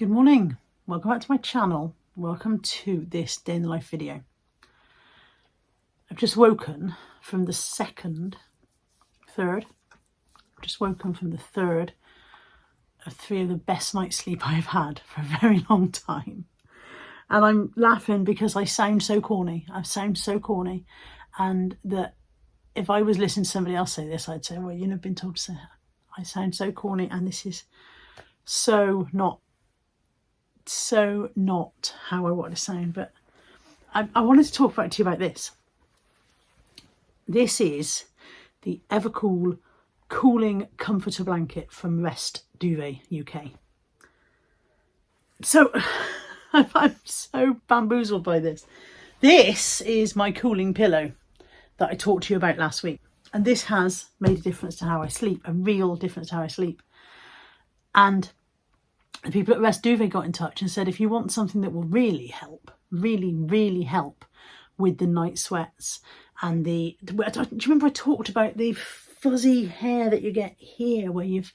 Good morning, welcome back to my channel. Welcome to this day in the life video. I've just woken from the third of 3 of the best night's sleep I've had for a very long time. And I'm laughing because I sound so corny. And that if I was listening to somebody else say this, I'd say, well, you've never been told to say that. I sound so corny, and this is so not how I want to sound. But I wanted to talk to you about this. This is the Evercool cooling comforter blanket from restduvet UK. So I'm so bamboozled by this. This is my cooling pillow that I talked to you about last week. And this has made a difference to how I sleep, a real difference to how I sleep. And the people at restduvet got in touch and said, if you want something that will really help, really help with the night sweats and do you remember I talked about the fuzzy hair that you get here where you've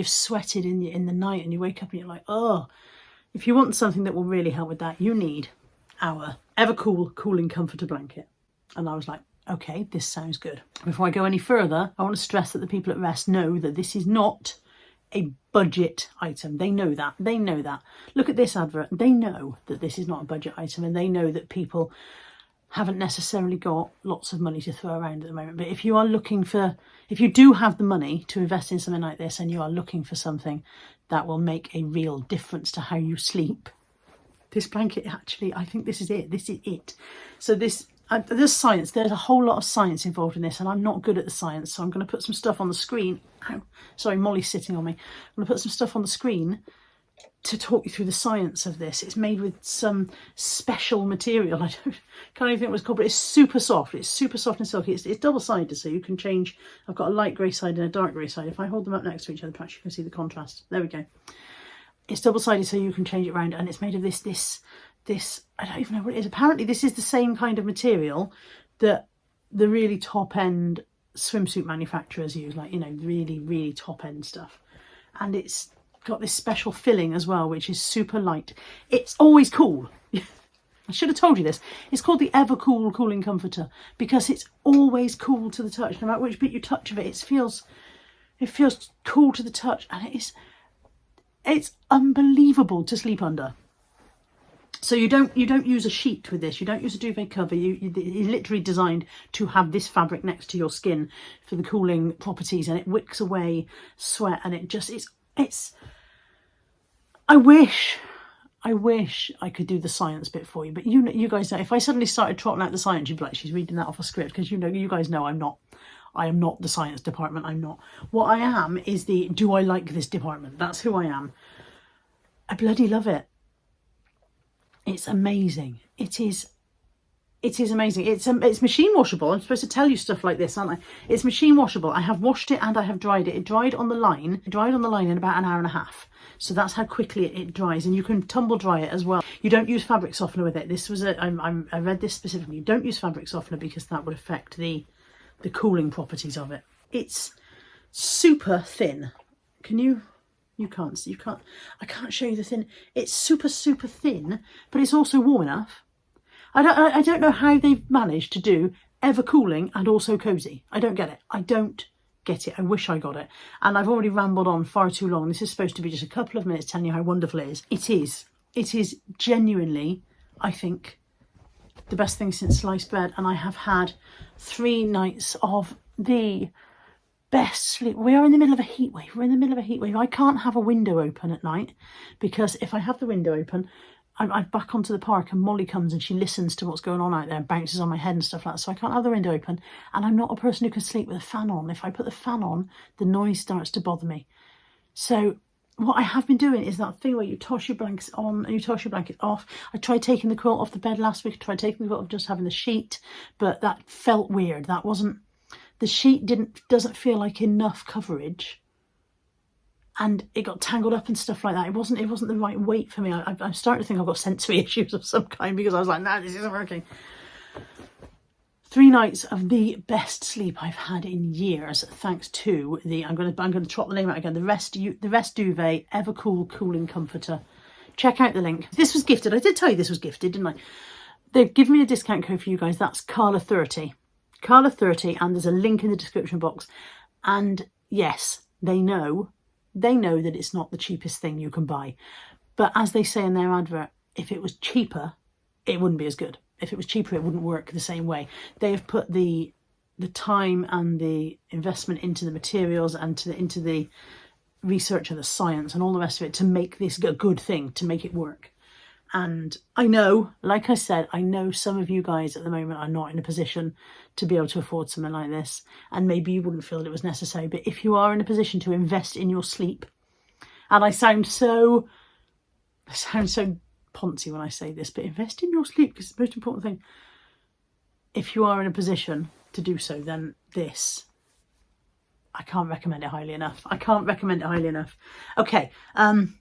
sweated in the night and you wake up and you're like, oh, if you want something that will really help with that, you need our Evercool cooling comforter blanket. And I was like, okay, this sounds good. Before I go any further, I want to stress that the people at Rest know that this is not a budget item. They know that. Look at this advert. They know that this is not a budget item, and they know that people haven't necessarily got lots of money to throw around at the moment. But if you do have the money to invest in something like this, and you are looking for something that will make a real difference to how you sleep, this blanket, actually, I think this is it. So there's science. There's a whole lot of science involved in this, and I'm not good at the science, so I'm going to put some stuff on the screen. Ow, sorry, Molly's sitting on me. I'm going to put some stuff on the screen to talk you through the science of this. It's made with some special material. I can't even think what it's called, but it's super soft. It's super soft and silky. It's double-sided, so you can change. I've got a light grey side and a dark grey side. If I hold them up next to each other, perhaps you can see the contrast. There we go. It's double-sided, so you can change it around, and it's made of this, I don't even know what it is. Apparently this is the same kind of material that the really top-end swimsuit manufacturers use, like, you know, really top-end stuff. And it's got this special filling as well, which is super light. It's always cool. I should have told you this. It's called the Evercool cooling comforter because it's always cool to the touch. No matter which bit you touch of it, it feels cool to the touch, and it's unbelievable to sleep under. So you don't use a sheet with this. You don't use a duvet cover. It's literally designed to have this fabric next to your skin for the cooling properties, and it wicks away sweat, and it's. I wish I could do the science bit for you, but you guys know, if I suddenly started trotting out the science, you'd be like, she's reading that off a script, because you guys know I am not the science department. I'm not. What I am is do I like this department? That's who I am. I bloody love it. It's amazing. It is amazing. It's machine washable. I'm supposed to tell you stuff like this, aren't I? It's machine washable. I have washed it and I have dried it. It dried on the line. in about an hour and a half. So that's how quickly it dries, and you can tumble dry it as well. You don't use fabric softener with it. This was I read this specifically. You don't use fabric softener because that would affect the cooling properties of it. It's super thin. I can't show you the thin. It's super thin, but it's also warm enough. I don't know how they've managed to do ever cooling and also cozy. I don't get it. I wish I got it. And I've already rambled on far too long. This is supposed to be just a couple of minutes telling you how wonderful it is. It is genuinely, I think, the best thing since sliced bread. And I have had 3 nights of the best sleep. We are in the middle of a heat wave. I can't have a window open at night, because if I have the window open, I'm back onto the park and Molly comes and she listens to what's going on out there and bounces on my head and stuff like that. So I can't have the window open, and I'm not a person who can sleep with a fan on. If I put the fan on, the noise starts to bother me. So what I have been doing is that thing where you toss your blankets on and you toss your blanket off. I tried taking the quilt off the bed last week. I tried taking the quilt off, just having the sheet, but that felt weird. The sheet doesn't feel like enough coverage, and it got tangled up and stuff like that. It wasn't the right weight for me. I'm starting to think I've got sensory issues of some kind, because I was like, nah, this isn't working. 3 nights of the best sleep I've had in years, thanks to I'm going to trot the name out again, the Rest Duvet Evercool cooling comforter. check out the link. This was gifted. I did tell you this was gifted, didn't I? They've given me a discount code for you guys. That's Carla30. Carla30, and there's a link in the description box. And yes, they know that it's not the cheapest thing you can buy. But as they say in their advert, if it was cheaper, it wouldn't be as good. If it was cheaper, it wouldn't work the same way. They have put the time and the investment into the materials and into the research and the science and all the rest of it to make this a good thing, to make it work. And I know, like I said, I know some of you guys at the moment are not in a position to be able to afford something like this, and maybe you wouldn't feel that it was necessary. But if you are in a position to invest in your sleep, and I sound so poncy when I say this, but invest in your sleep because it's the most important thing. If you are in a position to do so, then this, I can't recommend it highly enough. I can't recommend it highly enough. Okay, I'm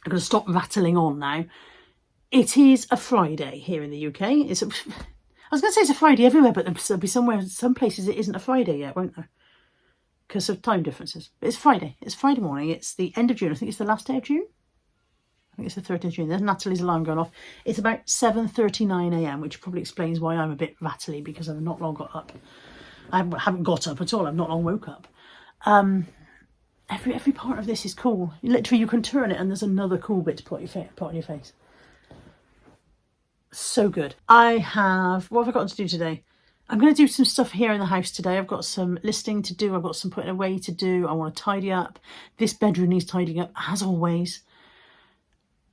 going to stop rattling on now. It is a Friday here in the UK. I was going to say it's a Friday everywhere, but there'll be some places it isn't a Friday yet, won't there? Because of time differences. But it's Friday. It's Friday morning. It's the end of June. I think it's the last day of June. I think it's the 30th of June. There's Natalie's alarm going off. It's about 7:39 a.m, which probably explains why I'm a bit rattly, because I've not long got up. I haven't got up at all. I've not long woke up. Every part of this is cool. Literally, you can turn it and there's another cool bit to put on your face. So good. What have I got to do today? I'm going to do some stuff here in the house today. I've got some listing to do. I've got some putting away to do. I want to tidy up. This bedroom needs tidying up, as always.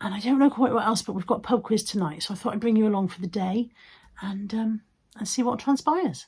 And I don't know quite what else, but we've got pub quiz tonight. So I thought I'd bring you along for the day and see what transpires.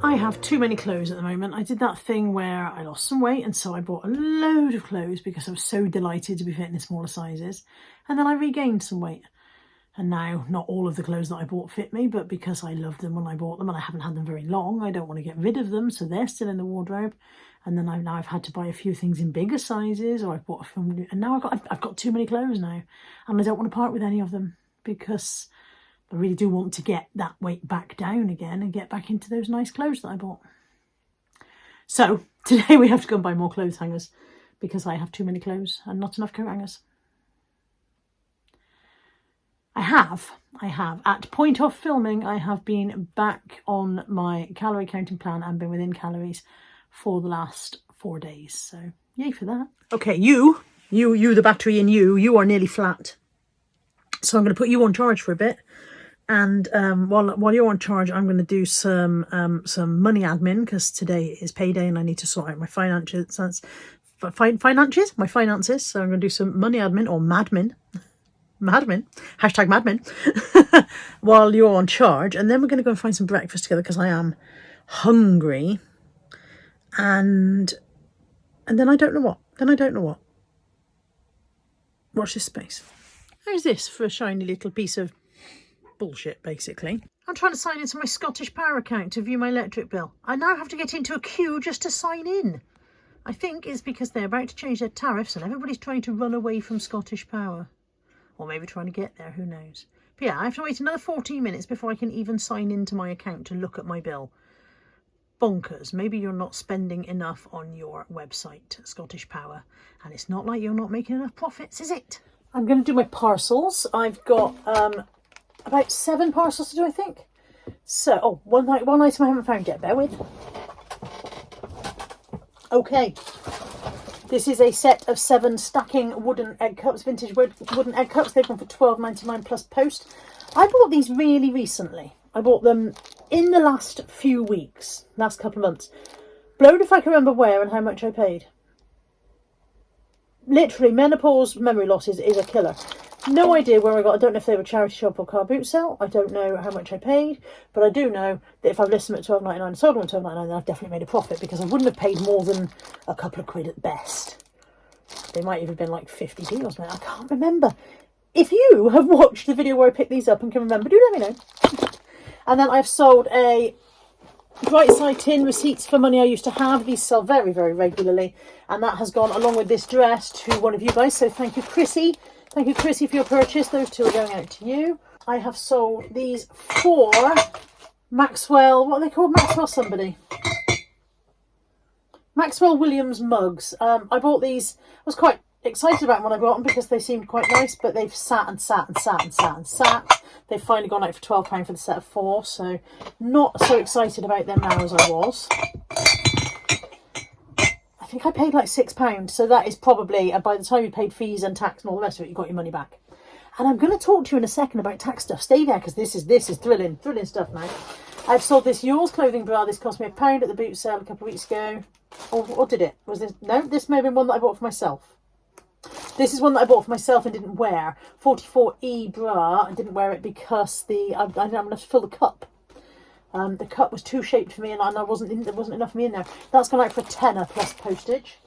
I have too many clothes at the moment. I did that thing where I lost some weight, and so I bought a load of clothes because I was so delighted to be fitting in smaller sizes. And then I regained some weight. And now not all of the clothes that I bought fit me, but because I loved them when I bought them and I haven't had them very long, I don't want to get rid of them, so they're still in the wardrobe. And then I've had to buy a few things in bigger sizes, or I've bought a few, and now I've got too many clothes now, and I don't want to part with any of them because I really do want to get that weight back down again and get back into those nice clothes that I bought. So today we have to go and buy more clothes hangers because I have too many clothes and not enough coat hangers. I have, at point of filming, I have been back on my calorie counting plan and been within calories for the last 4 days. So yay for that. Okay, you, the battery in you are nearly flat. So I'm going to put you on charge for a bit. And while you're on charge, I'm going to do some money admin because today is payday and I need to sort out my finances. So I'm going to do some money admin or madmin. Hashtag madmin. While you're on charge, and then we're going to go and find some breakfast together because I am hungry. And then I don't know what. Watch this space. How's this for a shiny little piece of bullshit, basically? I'm trying to sign into my Scottish Power account to view my electric bill. I now have to get into a queue just to sign in. I think it's because they're about to change their tariffs and everybody's trying to run away from Scottish Power. Or maybe trying to get there, who knows. But yeah, I have to wait another 14 minutes before I can even sign into my account to look at my bill. Bonkers. Maybe you're not spending enough on your website, Scottish Power. And it's not like you're not making enough profits, is it? I'm going to do my parcels. I've got about 7 parcels to do, I think. So, oh, one item I haven't found yet, bear with. Okay, this is a set of 7 stacking wooden egg cups, vintage wooden egg cups. They've gone for £12.99 plus post. I bought these really recently. I bought them in the last few weeks, last couple of months. Blowed if I can remember where and how much I paid. Literally, menopause memory loss is a killer. No idea where I got. I don't know if they were charity shop or car boot sale. I don't know how much I paid, but I do know that if I've listed them at £12.99 and sold them at £12.99, then I've definitely made a profit, because I wouldn't have paid more than a couple of quid at best. They might even have been like 50p or something. I can't remember. If you have watched the video where I picked these up and can remember, do let me know. And then I've sold a Bright Side tin, receipts for money I used to have. These sell very, very regularly, and that has gone along with this dress to one of you guys. So thank you, Chrissy. Thank you, Chrissy, for your purchase. Those 2 are going out to you. I have sold these 4 Maxwell, what are they called? Maxwell somebody. Maxwell Williams mugs. I bought these. I was quite excited about them when I bought them because they seemed quite nice, but they've sat and sat and sat and sat and sat. They've finally gone out for £12 for the set of 4, so not so excited about them now as I was. I think I paid like £6, so that is probably, by the time you paid fees and tax and all the rest of it, you got your money back. And I'm going to talk to you in a second about tax stuff. Stay there, because this is thrilling stuff now. I've sold this Yours clothing bra. This cost me £1 at the boot sale a couple of weeks ago. Or did it? Was this? No, this may have been one that I bought for myself. This is one that I bought for myself and didn't wear. 44E bra. I didn't wear it because I didn't have enough to fill the cup. The cup was too shaped for me, and there wasn't enough of me in there. That's gone out for £10 plus postage.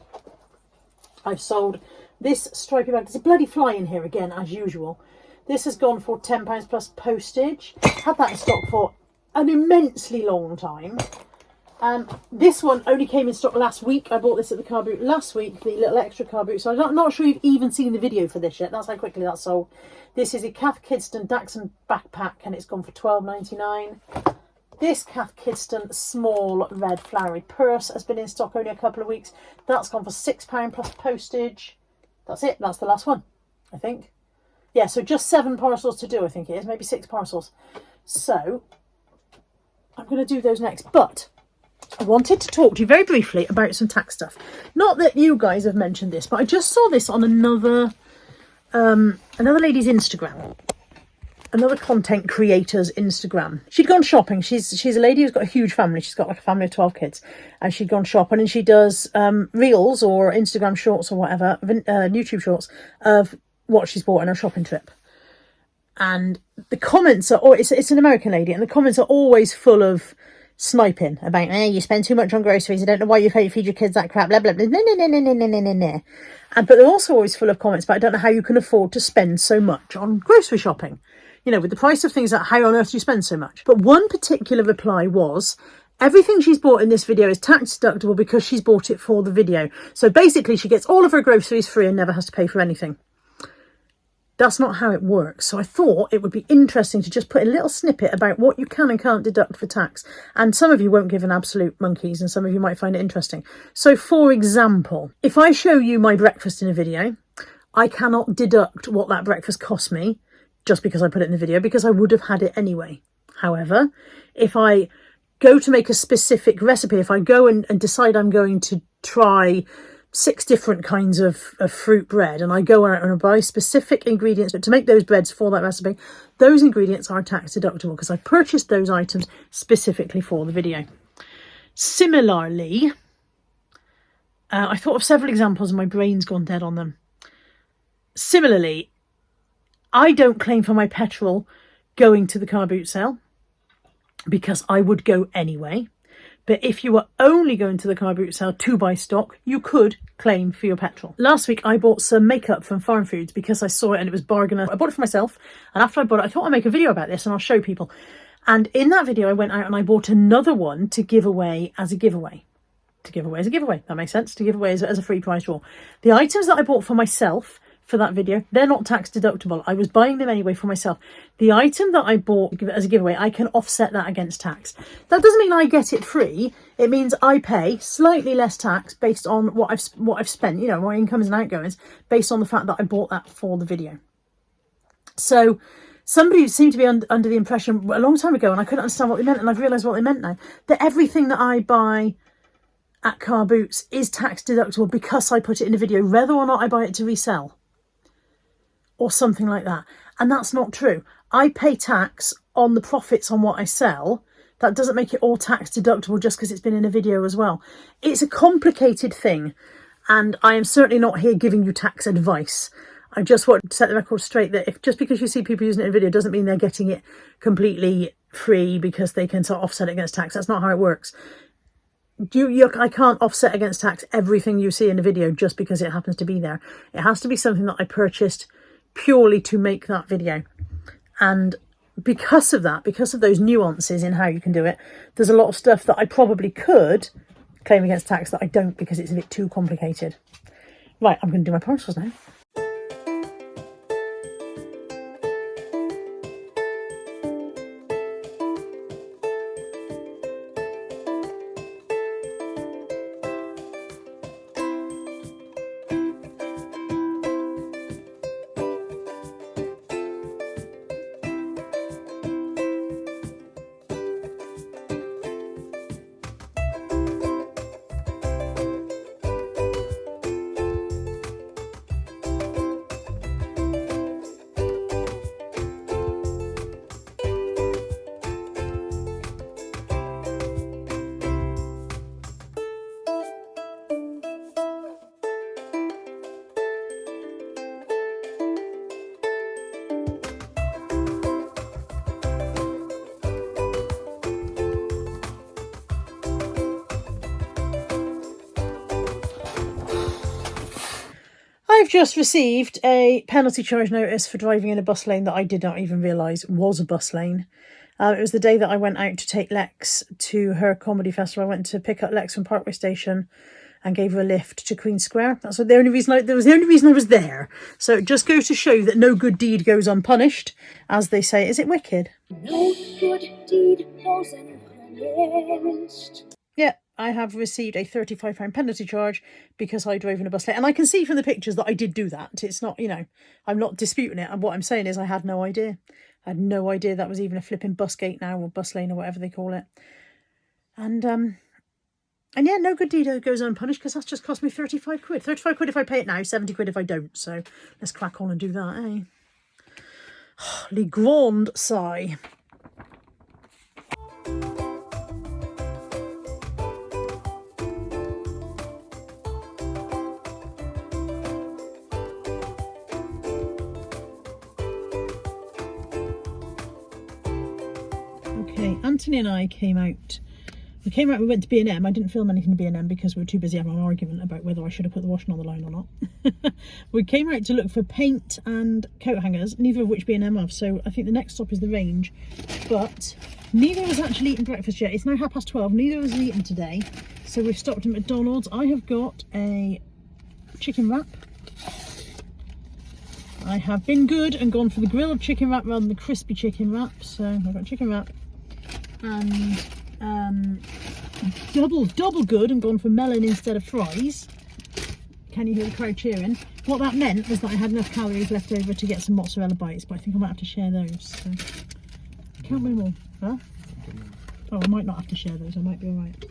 I've sold this stripy bag. There's a bloody fly in here again, as usual. This has gone for £10 plus postage. Had that in stock for an immensely long time. This one only came in stock last week. I bought this at the car boot last week, the little extra car boot. So I'm not sure you've even seen the video for this yet. That's how quickly that's sold. This is a Cath Kidston Daxon backpack, and it's gone for £12.99. This Cath Kidston small red flowery purse has been in stock only a couple of weeks. That's gone for £6 plus postage. That's it. That's the last one, I think. Yeah, so just 7 parcels to do, I think it is. Maybe 6 parcels. So I'm going to do those next. But I wanted to talk to you very briefly about some tax stuff. Not that you guys have mentioned this, but I just saw this on another lady's Instagram. Another content creator's Instagram. She'd gone shopping. She's a lady who's got a huge family. She's got like a family of 12 kids. And she'd gone shopping, and she does reels or Instagram shorts or whatever, YouTube shorts of what she's bought on her shopping trip. And the comments are, it's an American lady, and the comments are always full of sniping about, you spend too much on groceries, I don't know why you feed your kids that crap, blah, blah, blah, no. But they're also always full of comments about, I don't know how you can afford to spend so much on grocery shopping. You know, with the price of things, how on earth do you spend so much? But one particular reply was, everything she's bought in this video is tax deductible because she's bought it for the video. So basically she gets all of her groceries free and never has to pay for anything. That's not how it works. So I thought it would be interesting to just put a little snippet about what you can and can't deduct for tax. And some of you won't give an absolute monkeys, and some of you might find it interesting. So for example, if I show you my breakfast in a video, I cannot deduct what that breakfast cost me just because I put it in the video, because I would have had it anyway. However, if I go to make a specific recipe, if I go and decide I'm going to try 6 different kinds of fruit bread, and I go out and I buy specific ingredients to make those breads for that recipe, those ingredients are tax deductible because I purchased those items specifically for the video. Similarly, I thought of several examples and my brain's gone dead on them. Similarly, I don't claim for my petrol going to the car boot sale because I would go anyway. But if you were only going to the car boot sale to buy stock, you could claim for your petrol. Last week, I bought some makeup from Farm Foods because I saw it and it was bargain. I bought it for myself. And after I bought it, I thought I'd make a video about this and I'll show people. And in that video, I went out and I bought another one to give away as a giveaway. To give away as a giveaway. That makes sense. To give away as a free prize draw. The items that I bought for myself for that video, they're not tax deductible. I was buying them anyway for myself. The item that I bought as a giveaway, I can offset that against tax. That doesn't mean I get it free. It means I pay slightly less tax based on what I've spent, you know, my incomes and outgoings, based on the fact that I bought that for the video. So Somebody seemed to be under the impression a long time ago, and I couldn't understand what they meant, and I've realised what they meant now, that everything that I buy at Car Boots is tax deductible because I put it in a video, whether or not I buy it to resell or something like that. And that's not true. I pay tax on the profits on what I sell. That doesn't make it all tax deductible just because it's been in a video as well. It's a complicated thing, and I am certainly not here giving you tax advice. I just want to set the record straight that if just because you see people using it in a video doesn't mean they're getting it completely free because they can sort of offset it against tax. That's not how it works. I can't offset against tax everything you see in a video just because it happens to be there. It has to be something that I purchased purely to make that video. And because of that, because of those nuances in how you can do it, there's a lot of stuff that I probably could claim against tax that I don't because it's a bit too complicated. Right, I'm going to do my parcels now. I've just received a penalty charge notice for driving in a bus lane that I did not even realise was a bus lane. It was the day that I went out to take Lex to her comedy festival. I went to pick up Lex from Parkway Station and gave her a lift to Queen Square. That's the only reason I was there. So it just goes to show that no good deed goes unpunished, as they say. Is it Wicked? No good deed goes unpunished. Yeah, I have received a £35 penalty charge because I drove in a bus lane. And I can see from the pictures that I did do that. It's not, I'm not disputing it. And what I'm saying is I had no idea. I had no idea that was even a flipping bus gate now, or bus lane, or whatever they call it. And yeah, no good deed goes unpunished because that's just cost me 35 quid. 35 quid if I pay it now, 70 quid if I don't. So let's crack on and do that, eh? Le grand sigh. Okay, Anthony and I came out. We went to B&M. I didn't film anything to B&M because we were too busy having an argument about whether I should have put the washing on the line or not. We came out to look for paint and coat hangers, neither of which B&M have, so I think the next stop is the Range. But neither of us actually eaten breakfast yet. It's now 12:30. Neither of us have eaten today, so we've stopped at McDonald's. I have got a chicken wrap. I have been good and gone for the grilled chicken wrap rather than the crispy chicken wrap. So I've got chicken wrap and double good and gone for melon instead of fries. Can you hear the crowd cheering? What that meant was that I had enough calories left over to get some mozzarella bites, but I think I might have to share those. So count me more. Huh? Oh, I might not have to share those. I might be all right.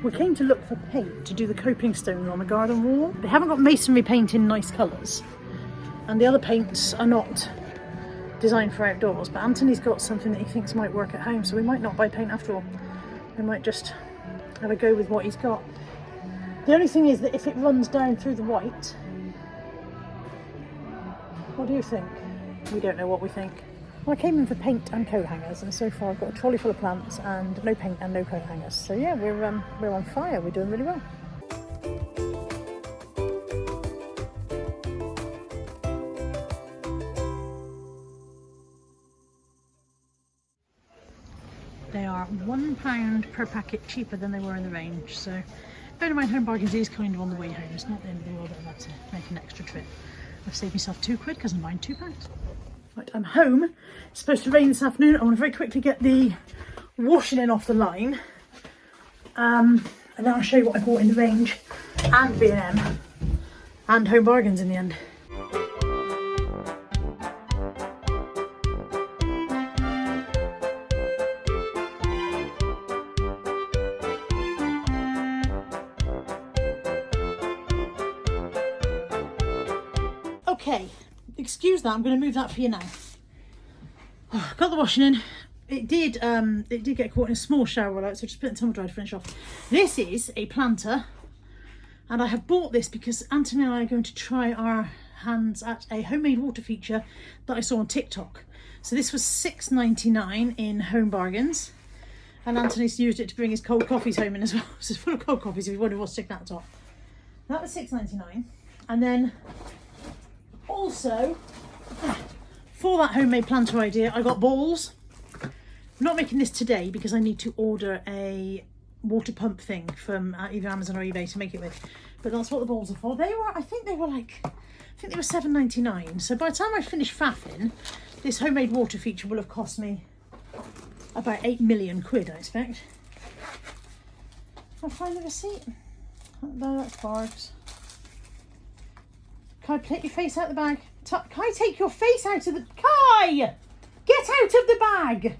We came to look for paint to do the coping stones on the garden wall. They haven't got masonry paint in nice colours, and the other paints are not designed for outdoors, but Anthony's got something that he thinks might work at home, so we might not buy paint after all. We might just have a go with what he's got. The only thing is that if it runs down through the white, what do you think? We don't know what we think. Well, I came in for paint and coat hangers, and so far I've got a trolley full of plants and no paint and no coat hangers. So yeah, we're on fire. We're doing really well. They are £1 per packet cheaper than they were in the range. So bear in mind, Home Bargains is kind of on the way home. It's not the end of the world that I've had to make an extra trip. I've saved myself £2 because I'm buying £2. Right, I'm home. It's supposed to rain this afternoon. I want to very quickly get the washing in off the line. And then I'll show you what I bought in the range and B&M and Home Bargains in the end. Okay, excuse that, I'm going to move that for you now. Oh, got the washing in. It did get caught in a small shower rollout, so just put it in tumble dry to finish off. This is a planter, and I have bought this because Anthony and I are going to try our hands at a homemade water feature that I saw on TikTok. So this was $6.99 in Home Bargains, and Anthony's used it to bring his cold coffees home in as well. So it's full of cold coffees if you wonder what's sticking out the top. That was $6.99, and then also, for that homemade planter idea, I got balls. I'm not making this today because I need to order a water pump thing from either Amazon or eBay to make it with. But that's what the balls are for. They were, I think they were $7.99. So by the time I finish faffing, this homemade water feature will have cost me about 8 million quid, I expect. I'll find the receipt. No, that's Barb's. Kai, take your face out of the bag. Kai, take your face out of the... Kai! Get out of the bag!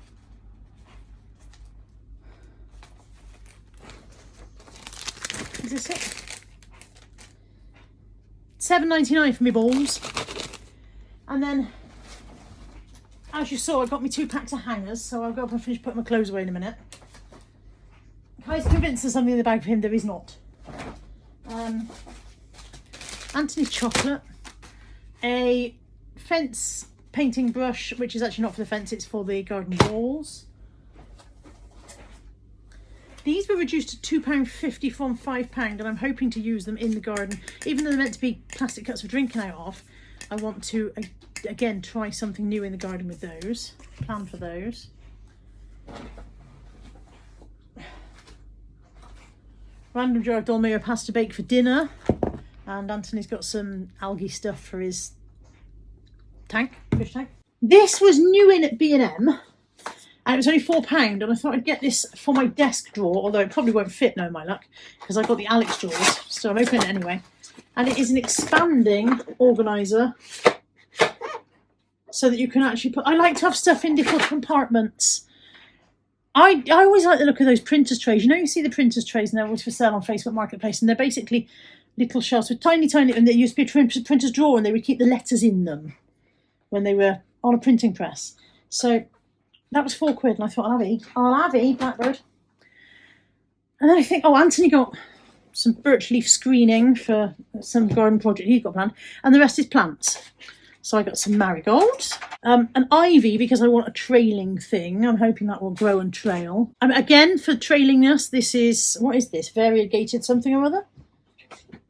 Is this it? $7.99 for me balls. And then, as you saw, I got me 2 packs of hangers, so I'll go up and finish putting my clothes away in a minute. Kai's convinced there's something in the bag for him. There is not. Anthony's chocolate, a fence painting brush, which is actually not for the fence, it's for the garden walls. These were reduced to £2.50 from £5, and I'm hoping to use them in the garden. Even though they're meant to be plastic cups for drinking out of, I want to, again, try something new in the garden with those. Plan for those. Random jar of dolmayo pasta bake for dinner. And Anthony's got some algae stuff for his tank, fish tank. This was new in at B&M, and it was only £4, and I thought I'd get this for my desk drawer, although it probably won't fit, no my luck, because I got the Alex drawers, so I'm opening it anyway. And it is an expanding organiser, so that you can actually put... I like to have stuff in different compartments. I always like the look of those printers trays. You know, you see the printers trays, and they're always for sale on Facebook Marketplace, and they're basically little shelves with tiny, and there used to be a printer's drawer, and they would keep the letters in them when they were on a printing press. So that was £4, and I thought, I'll have Blackbird. And then I think, Anthony got some birch leaf screening for some garden project he's got planned, and the rest is plants. So I got some marigolds, an ivy because I want a trailing thing. I'm hoping that will grow and trail. Again, for trailingness, this is, what is this? Variegated something or other?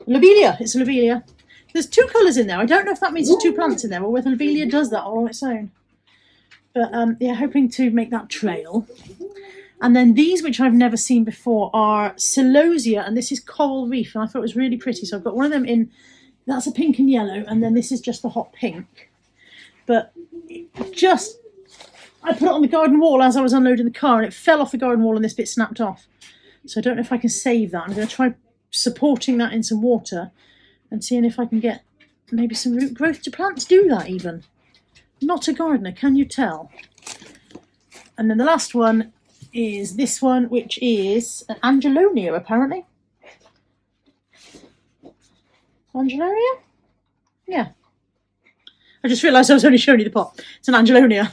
Lobelia. It's a lobelia. There's 2 colours in there. I don't know if that means there's 2 plants in there or whether lobelia does that all on its own. But yeah, hoping to make that trail. And then these, which I've never seen before, are celosia, and this is coral reef, and I thought it was really pretty. So I've got one of them in, that's a pink and yellow, and then this is just the hot pink. But I put it on the garden wall as I was unloading the car, and it fell off the garden wall and this bit snapped off. So I don't know if I can save that. I'm going to try supporting that in some water and seeing if I can get maybe some root growth. Do plants do that even? Not a gardener, can you tell? And then the last one is this one, which is an Angelonia, apparently. Angelonia? Yeah. I just realised I was only showing you the pot. It's an Angelonia.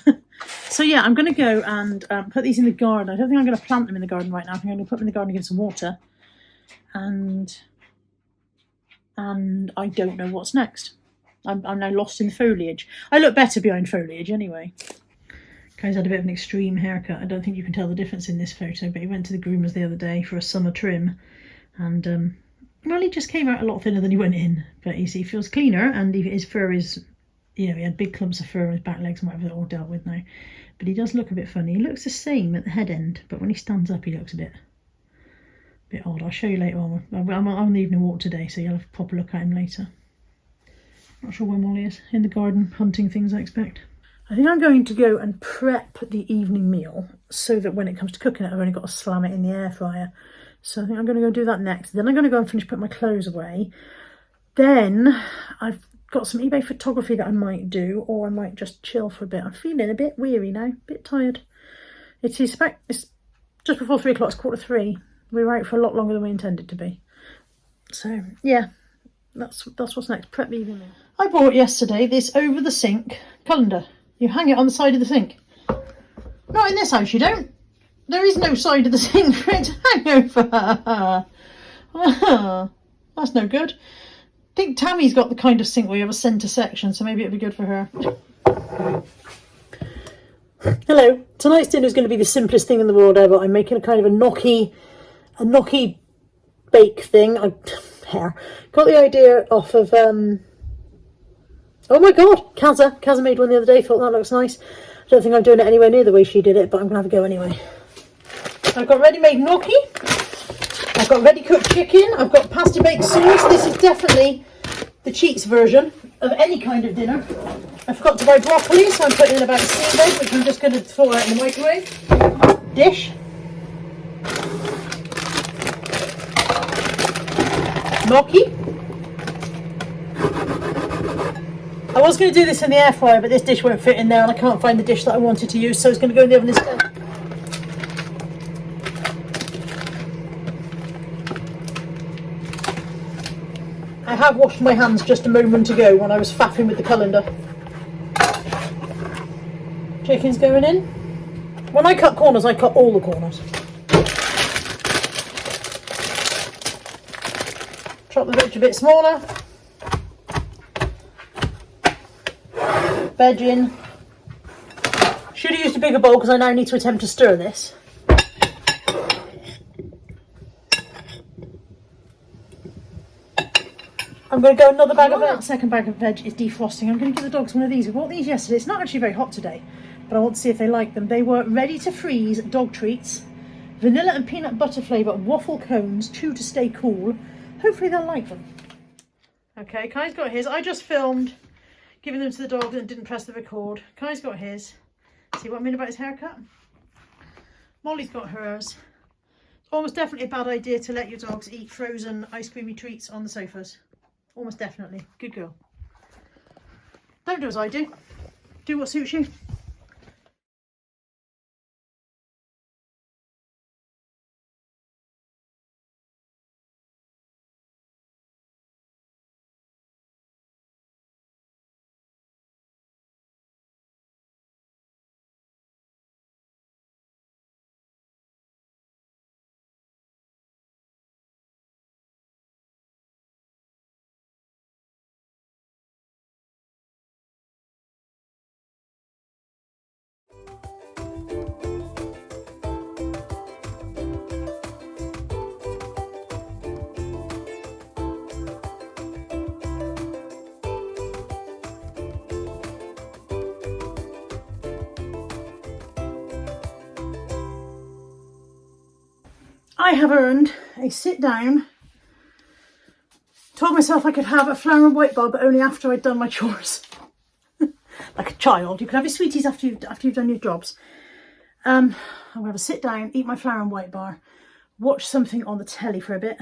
So yeah, I'm going to go and put these in the garden. I don't think I'm going to plant them in the garden right now. I think I'm going to put them in the garden and give some water. And I don't know what's next. I'm now lost in the foliage. I look better behind foliage anyway. Guy's had a bit of an extreme haircut. I don't think you can tell the difference in this photo, but he went to the groomers the other day for a summer trim, and well, he just came out a lot thinner than he went in, but he feels cleaner, and his fur is, you know, he had big clumps of fur on his back legs and whatever, they're all dealt with now. But he does look a bit funny. He looks the same at the head end, but when he stands up, he looks a bit odd. I'll show you later on. I'm on the evening walk today, so you'll have a proper look at him later. Not sure where Molly is. In the garden, hunting things, I expect. I think I'm going to go and prep the evening meal so that when it comes to cooking it, I've only got to slam it in the air fryer. So I think I'm going to go do that next. Then I'm going to go and finish putting my clothes away. Then I've got some eBay photography that I might do, or I might just chill for a bit. I'm feeling a bit weary now, a bit tired. It's just before 3 o'clock, it's 2:45. We were out for a lot longer than we intended to be. So yeah, that's what's next. Prep the evening meal. I bought yesterday this over the sink colander. You hang it on the side of the sink. Not in this house, you don't. There is no side of the sink for it to hang over. That's no good. I think Tammy's got the kind of sink where you have a centre section, so maybe it'd be good for her. Hello. Tonight's dinner is going to be the simplest thing in the world ever. I'm making a kind of a gnocchi bake thing. Got the idea off of oh my god, Kazza made one the other day. Thought that looks nice. I don't think I'm doing it anywhere near the way she did it, but I'm gonna have a go anyway. I've got ready-made gnocchi, I've got ready-cooked chicken, I've got pasta baked sauce. This is definitely the cheats version of any kind of dinner. I forgot to buy broccoli, so I'm putting in about a steamed egg, which I'm just going to throw out in the microwave. Dish. Gnocchi. I was going to do this in the air fryer, but this dish won't fit in there, and I can't find the dish that I wanted to use, so it's going to go in the oven instead. I have washed my hands just a moment ago when I was faffing with the colander. Chicken's going in. When I cut corners, I cut all the corners. Chop the veg a bit smaller. Veg in. Should have used a bigger bowl because I now need to attempt to stir this. I'm going to go another bag of veg. That second bag of veg is defrosting. I'm going to give the dogs one of these. We bought these yesterday. It's not actually very hot today, but I want to see if they like them. They were ready to freeze dog treats, vanilla and peanut butter flavour, waffle cones, chew to stay cool. Hopefully they'll like them. Okay, Kai's got his. I just filmed giving them to the dog and didn't press the record. Kai's got his. See what I mean about his haircut? Molly's got hers. It's almost definitely a bad idea to let your dogs eat frozen ice creamy treats on the sofas. Almost definitely. Good girl. Don't do as I do. Do what suits you. I have earned a sit down. Told myself I could have a flour and white bar, but only after I'd done my chores. Like a child. You can have your sweeties after you've done your jobs. I'm going to have a sit down, eat my flour and white bar, watch something on the telly for a bit,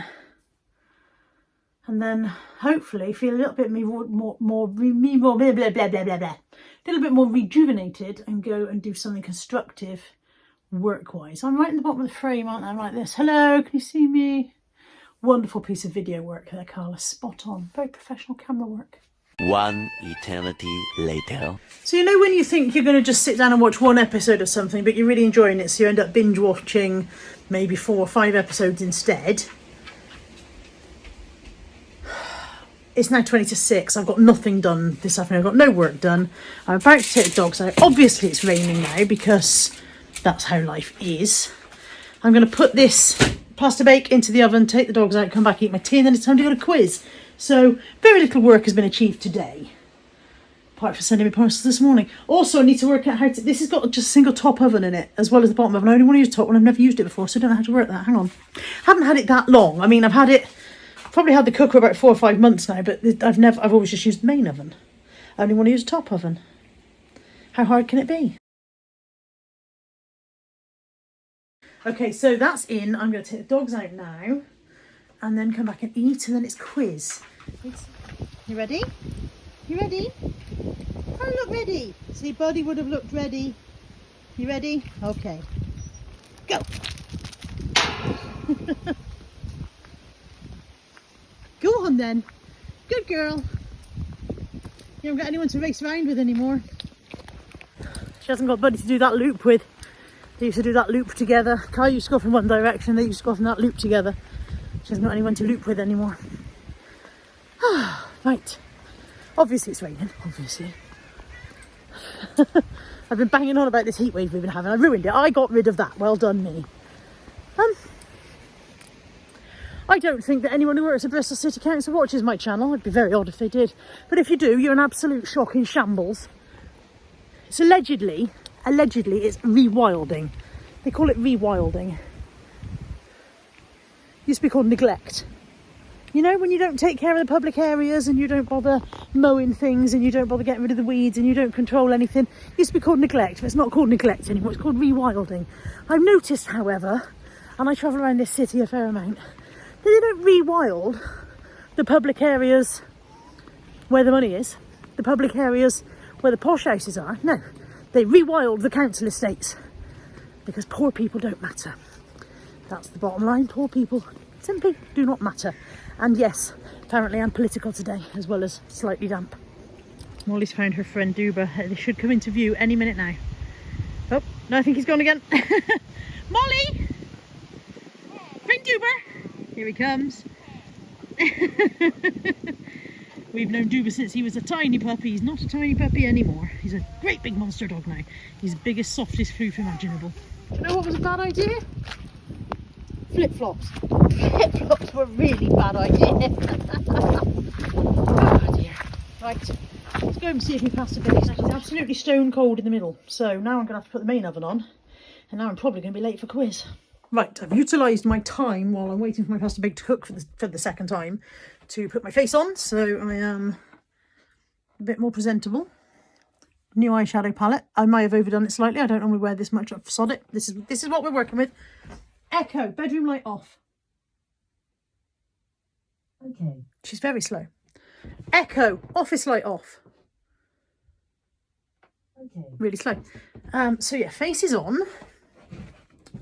and then hopefully feel a little bit more rejuvenated and go and do something constructive work-wise. I'm right in the bottom of the frame, aren't I? I'm like this. Hello, can you see me? Wonderful piece of video work there, Carla. Spot on. Very professional camera work. One eternity later. So you know when you think you're going to just sit down and watch one episode of something, but you're really enjoying it, so you end up binge watching maybe 4 or 5 episodes instead. It's now 20 to 6. I've got nothing done this afternoon. I've got no work done. I'm about to take the dogs out. Obviously it's raining now because that's how life is. I'm going to put this pasta bake into the oven, take the dogs out, come back, eat my tea, and then it's time to go to quiz. So very little work has been achieved today, apart from sending me parcels this morning. Also, I need to work out how to... This has got just a single top oven in it, as well as the bottom oven. I only want to use the top one. I've never used it before, so I don't know how to work that. Hang on. Haven't had it that long. I mean, I've had it... Probably had the cooker about 4 or 5 months now, but I've always just used the main oven. I only want to use a top oven. How hard can it be? Okay, so that's in. I'm going to take the dogs out now and then come back and eat, and then it's quiz. You ready? You ready? Oh, look, ready. See, Buddy would have looked ready. You ready? Okay. Go. Go on then. Good girl. You haven't got anyone to race around with anymore. She hasn't got Buddy to do that loop with. They used to do that loop together. Carl used to go from one direction, they used to go from that loop together. She hasn't got anyone to loop with anymore. Right. Obviously it's raining, obviously. I've been banging on about this heat wave we've been having. I ruined it. I got rid of that. Well done me. I don't think that anyone who works at Bristol City Council watches my channel. It'd be very odd if they did. But if you do, you're an absolute shocking shambles. It's allegedly it's rewilding. They call it rewilding. Used to be called neglect. You know, when you don't take care of the public areas and you don't bother mowing things and you don't bother getting rid of the weeds and you don't control anything. It used to be called neglect, but it's not called neglect anymore. It's called rewilding. I've noticed, however, and I travel around this city a fair amount, that they don't rewild the public areas where the money is, the public areas where the posh houses are. No, they rewild the council estates because poor people don't matter. That's the bottom line. Poor people simply do not matter. And yes, apparently I'm political today, as well as slightly damp. Molly's found her friend Duba. They should come into view any minute now. Oh, no, I think he's gone again. Molly! Friend Duba! Here he comes. We've known Duba since he was a tiny puppy. He's not a tiny puppy anymore. He's a great big monster dog now. He's the biggest, softest floof imaginable. Do you know what was a bad idea? Flip-flops. Flip-flops were a really bad idea. Oh dear. Right, let's go and see if he passed a base. He's absolutely stone cold in the middle. So now I'm going to have to put the main oven on. And now I'm probably going to be late for quiz. Right, I've utilised my time while I'm waiting for my pasta bake to cook for the second time to put my face on, so I am a bit more presentable. New eyeshadow palette. I might have overdone it slightly. I don't normally wear this much. I've sod it. This is what we're working with. Echo, bedroom light off. Okay. She's very slow. Echo, office light off. Okay. Really slow. So yeah, face is on.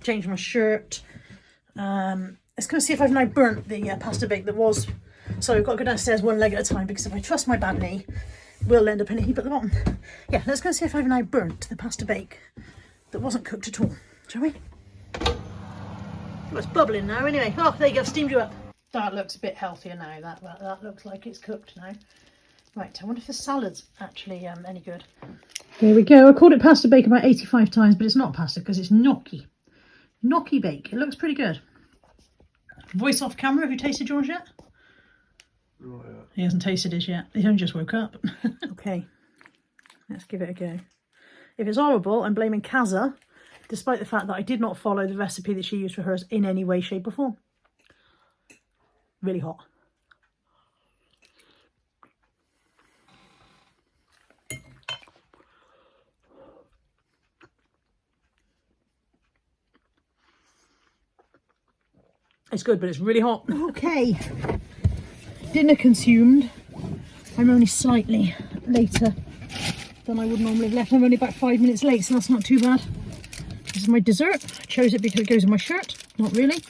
Change my shirt. Let's go see if I've now burnt the pasta bake that was. So I've got to go downstairs one leg at a time because if I trust my bad knee, we'll end up in a heap at the bottom. Yeah, let's go see if I've now burnt the pasta bake that wasn't cooked at all. Shall we? Oh, it's bubbling now anyway. Oh, there you go, I've steamed you up. That looks a bit healthier now. That looks like it's cooked now. Right, I wonder if the salad's actually any good. There we go. I called it pasta bake about 85 times, but it's not pasta because it's gnocchi. Gnocchi bake. It looks pretty good. Voice off camera. Have you tasted yours yet? Not yet. He hasn't tasted his yet. He only just woke up. Okay, let's give it a go. If it's horrible, I'm blaming Kaza, despite the fact that I did not follow the recipe that she used for hers in any way, shape or form. Really hot. It's good, but it's really hot. Okay, dinner consumed. I'm only slightly later than I would normally have left. I'm only about 5 minutes late, so that's not too bad. This is my dessert. I chose it because it goes in my shirt. Not really.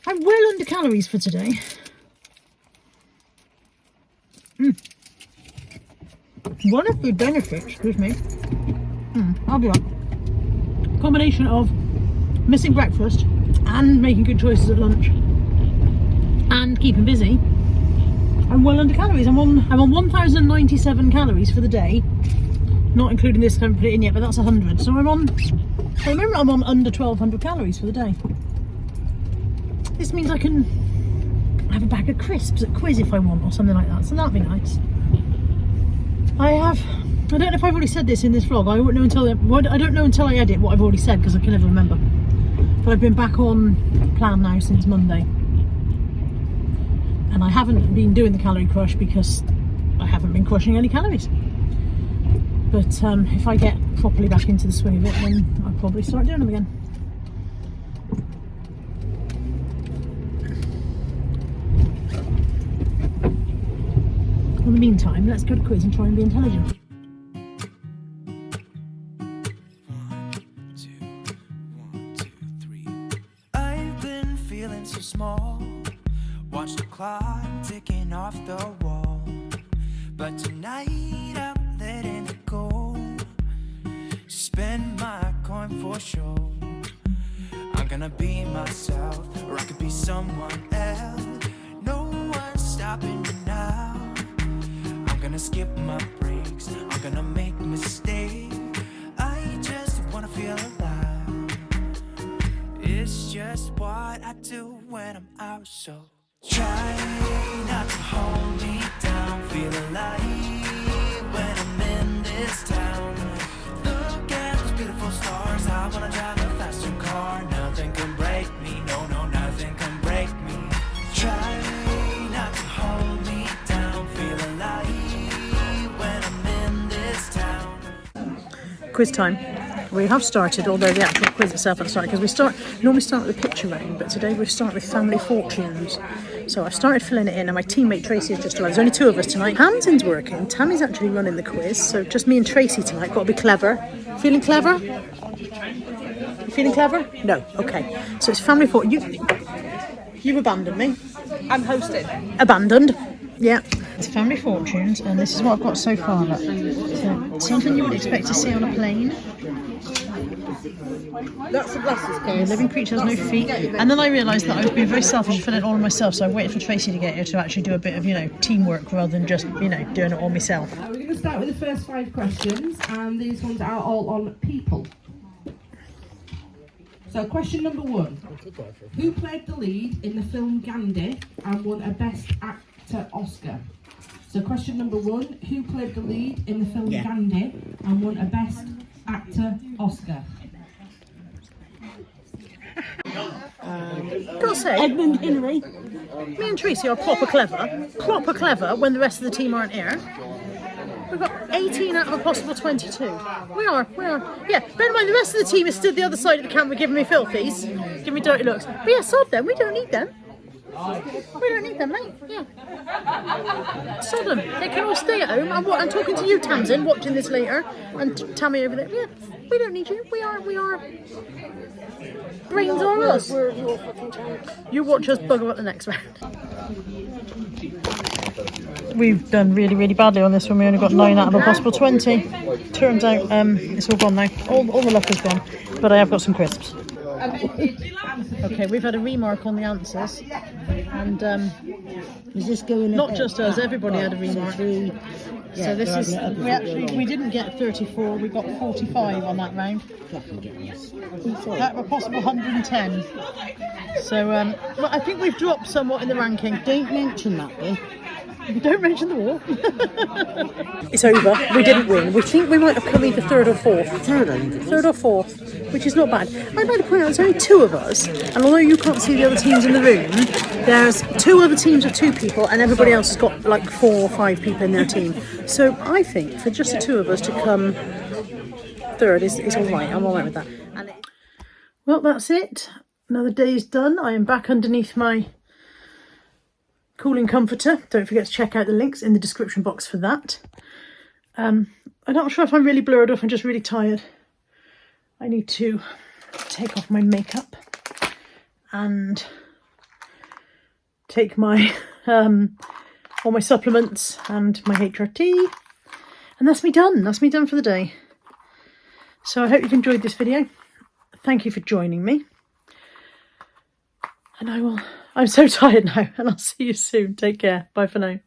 I'm well under calories for today. One of the benefits, excuse me, I'll be on. Combination of missing breakfast and making good choices at lunch and keeping busy I'm well under calories. I'm on 1,097 calories for the day, not including this. I haven't put it in yet, but that's 100. So I'm on under 1,200 calories for the day. This means I can have a bag of crisps at Quiz if I want, or something like that. So that'd be nice. I don't know if I've already said this in this vlog. I don't know until I edit what I've already said, because I can never remember. But I've been back on plan now since Monday. And I haven't been doing the calorie crush because I haven't been crushing any calories. But if I get properly back into the swing of it, then I'll probably start doing them again. In the meantime, let's go to Quiz and try and be intelligent. I've been feeling so small. Watch the clock ticking off the wall. But tonight I'm letting it go. Spend my coin for sure. I'm gonna be myself, or I could be someone else. No one's stopping me now. I'm gonna skip my breaks, I'm gonna make mistakes. I just wanna feel alive. It's just what I do when I'm out, so try not to hold me down. Feel alive when I'm in this town. Look at those beautiful stars. I wanna drive a faster car. Nothing can break me, no, nothing can break me. Try not to hold me down. Feel alive when I'm in this town. Quiz time. We have started, although the actual quiz itself hasn't started, because we normally start with the picture round, but today we start with family fortunes. So I've started filling it in, and my teammate Tracy has just arrived. There's only two of us tonight. Tamsin's working. Tammy's actually running the quiz, so just me and Tracy tonight. Got to be clever. Feeling clever? You feeling clever? No. Okay. So it's family fortunes. You've abandoned me. I'm hosting. Abandoned. Yeah. It's family fortunes, and this is what I've got so far. Look. So, something you would expect to see on a plane. That's the glasses A case. living creature has no feet. And then I realised that I was being very selfish and filling it all on myself, so I waited for Tracy to get here to actually do a bit of, teamwork rather than just, doing it all myself. We're going to start with the first 5 questions, and these ones are all on people. So question number 1. Who played the lead in the film Gandhi and won a Best Actor Oscar? So question number 1. Who played the lead in the film Gandhi and won a Best Actor Oscar? Gotta say, Edmund Hillary. Me and Tracy are proper clever when the rest of the team aren't here. We've got 18 out of a possible 22. We are. Yeah, bear in mind the rest of the team is stood the other side of the camera giving me filthies, giving me dirty looks. But yeah, sod them, we don't need them. We don't need them, mate. Yeah. Sod them. They can all stay at home. I'm talking to you, Tamsin, watching this later, and Tammy over there. Yeah, we don't need you. We are. Brains are us. You watch us bugger up the next round. We've done really, really badly on this one. We only got 9 out of a possible 20. Turns out it's all gone now. All the luck is gone. But I have got some crisps. Okay, we've had a remark on the answers. And Is this going not just us, everybody had a remark. So this is, we didn't get 34, we got 45 on that round. Out of a possible 110. So, well, I think we've dropped somewhat in the ranking. Don't mention that bit. Don't mention the war. It's over. We didn't win. We think we might have come either third or fourth. Third or fourth, which is not bad. I'd like to point out there's only 2 of us, and although you can't see the other teams in the room, there's 2 other teams of 2 people, and everybody else has got like 4 or 5 people in their team. So I think for just the 2 of us to come third is all right. I'm all right with that. Well, that's it. Another day's done. I am back underneath my cooling comforter. Don't forget to check out the links in the description box for that. I'm not sure if I'm really blurred or if I'm just really tired. I need to take off my makeup and take my all my supplements and my HRT, and that's me done. That's me done for the day. So I hope you've enjoyed this video. Thank you for joining me. And I'm so tired now, and I'll see you soon. Take care. Bye for now.